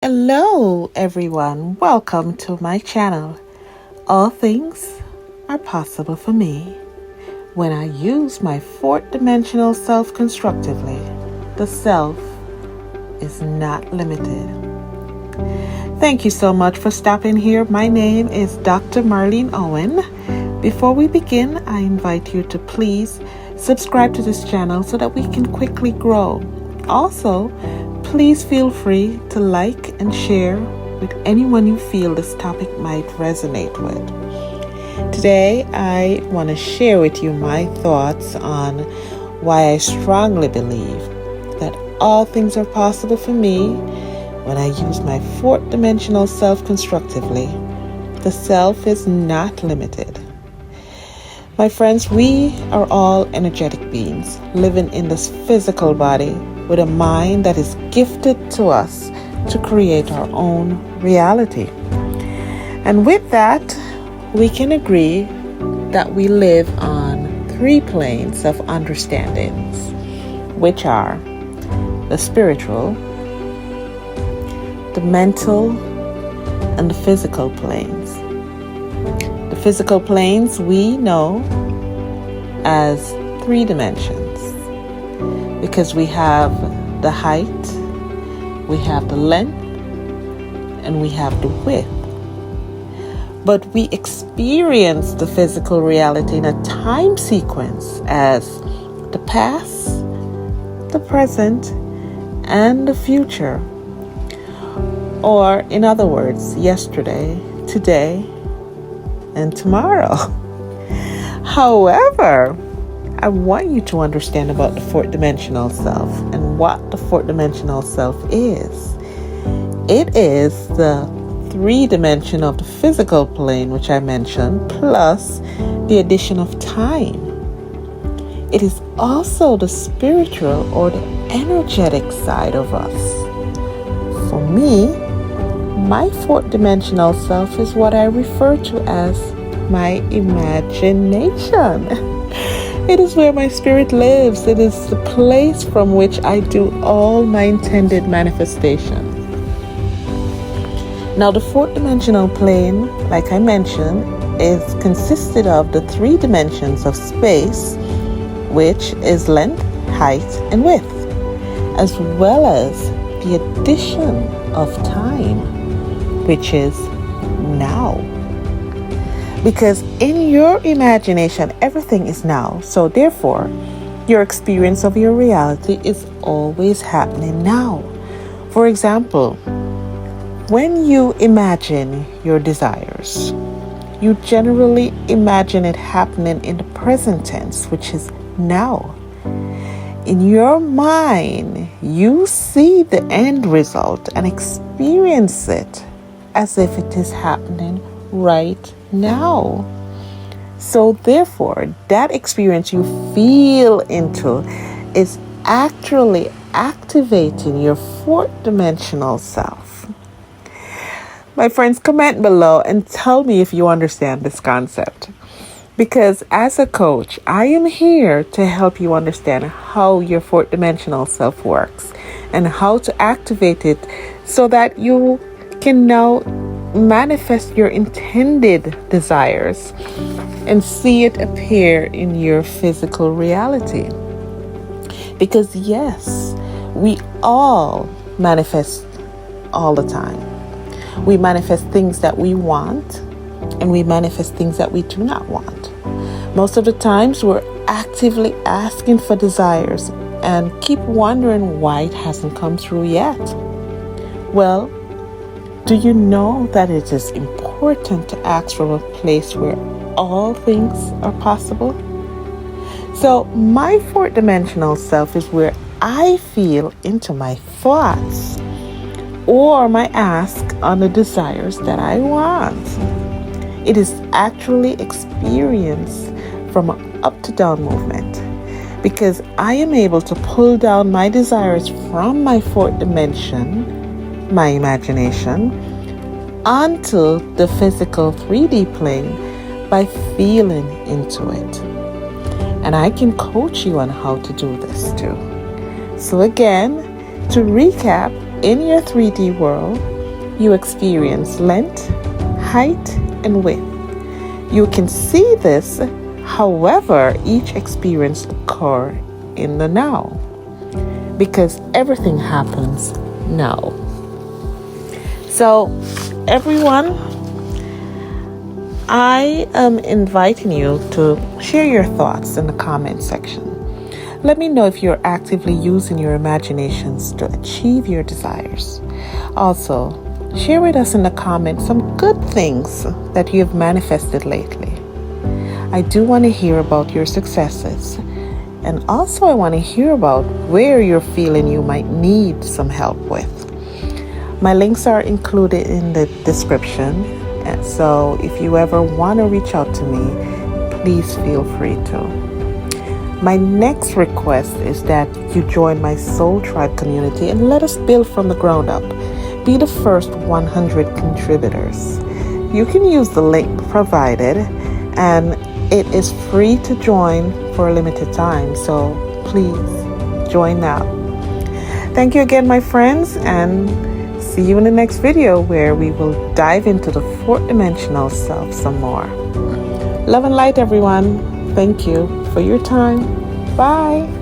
Hello everyone, welcome to my channel. All things are possible for me when I use my fourth dimensional self constructively. The self is not limited. Thank you so much for stopping here. My name is Dr. MarleneOwen. Before we begin, I invite you to please subscribe to this channel so that we can quickly grow. Also, please feel free to like and share with anyone you feel this topic might resonate with. Today, I want to share with you my thoughts on why I strongly believe that all things are possible for me when I use my fourth dimensional self constructively. The self is not limited. My friends, we are all energetic beings living in this physical body with a mind that is gifted to us to create our own reality. And with that, we can agree that we live on three planes of understandings, which are the spiritual, the mental, and the physical planes. The physical planes we know as three dimensions because we have the height, we have the length, and we have the width. But we experience the physical reality in a time sequence as the past, the present, and the future. Or in other words, yesterday, today, and tomorrow. However, I want you to understand about the fourth dimensional self and what the fourth dimensional self is. It is the three dimension of the physical plane, which I mentioned, plus the addition of time. It is also the spiritual or the energetic side of us. For me, my fourth dimensional self is what I refer to as my imagination. It is where my spirit lives. It is the place from which I do all my intended manifestation. Now, the fourth dimensional plane, like I mentioned, is consisted of the three dimensions of space, which is length, height, and width, as well as the addition of time, which is now. Because in your imagination, everything is now. So therefore, your experience of your reality is always happening now. For example, when you imagine your desires, you generally imagine it happening in the present tense, which is now. In your mind, you see the end result and experience it as if it is happening right now. So therefore, that experience you feel into is actually activating your fourth dimensional self. My friends, comment below and tell me if you understand this concept. Because as a coach, I am here to help you understand how your fourth dimensional self works and how to activate it so that you can now manifest your intended desires and see it appear in your physical reality. Because yes, we all manifest all the time. We manifest things that we want and we manifest things that we do not want. Most of the times we're actively asking for desires and keep wondering why it hasn't come through yet. Well, do you know that it is important to ask from a place where all things are possible? So my fourth dimensional self is where I feel into my thoughts or my ask on the desires that I want. It is actually experienced from an up to down movement because I am able to pull down my desires from my fourth dimension, my imagination, onto the physical 3D plane by feeling into it. And I can coach you on how to do this too. So again, to recap, in your 3D world, you experience length, height, and width. You can see this, however, each experience occurs in the now, because everything happens now. So, everyone, I am inviting you to share your thoughts in the comment section. Let me know if you're actively using your imaginations to achieve your desires. Also, share with us in the comments some good things that you have manifested lately. I do want to hear about your successes. And also I want to hear about where you're feeling you might need some help with. My links are included in the description. And so if you ever want to reach out to me, please feel free to. My next request is that you join my Soul Tribe community and let us build from the ground up. Be the first 100 contributors. You can use the link provided, and it is free to join for a limited time, so please join now. Thank you again, my friends, and see you in the next video where we will dive into the fourth dimensional self some more. Love and light, everyone. Thank you for your time. Bye.